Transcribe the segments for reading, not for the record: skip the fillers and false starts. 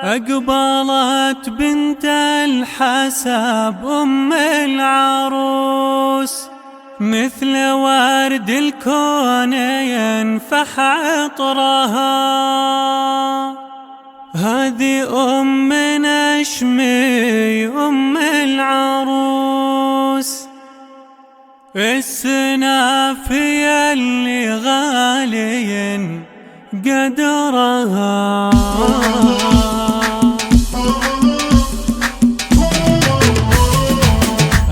أقبلت بنت الحسب أم العروس، مثل ورد الكون ينفح عطرها. هذه أم نشمي أم العروس، السنافية اللي غالي قدرها.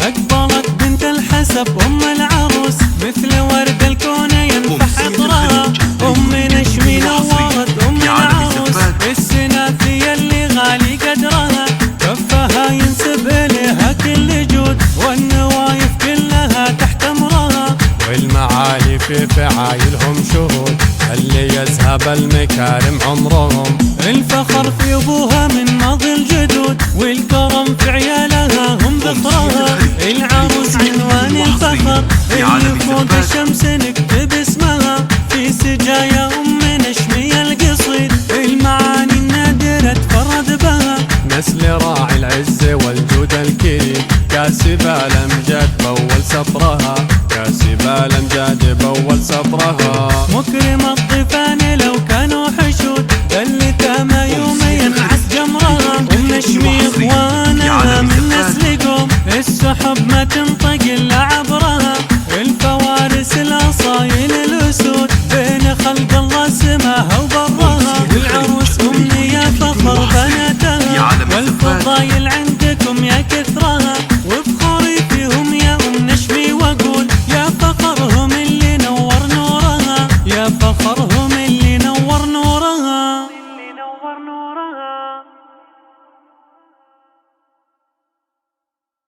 أقبلت بنت الحسب أم العروس، مثل ورد الكون ينفح عطرها. أم نشمي نورت أم العروس، السنافية اللي غالي قدرها. كفها ينسب إليها كل جود، والنوايف كلها تحت أمرها. والمعالي في فعايلهم شهود، اللي يذهب المكارم عمرهم. الفخر في أبوها من ماضي الجدود، والكرم في عيالها هم ذخرها. العروس عنوان الفخر، اللي فوق الشمس نكتب اسمها. في سجايا أم نشمي القصيد، المعاني النادرة تفرد بها. نسل راعي العز والجود الكريم، كاسب الأمجاد بأول سطرها. كاسب الأمجاد بأول سطرها. مكرم الضيفان لو كانوا حشود، دلتها يوميا عس جمرها. أم نشمي إخوانها من نسل قوم، السحب ما تنطق إلا عبرها. الفوارس الأصايل الأسود، بين خلق الله سماها وبرها. العروس أمنية فخر بناتها، والفضايل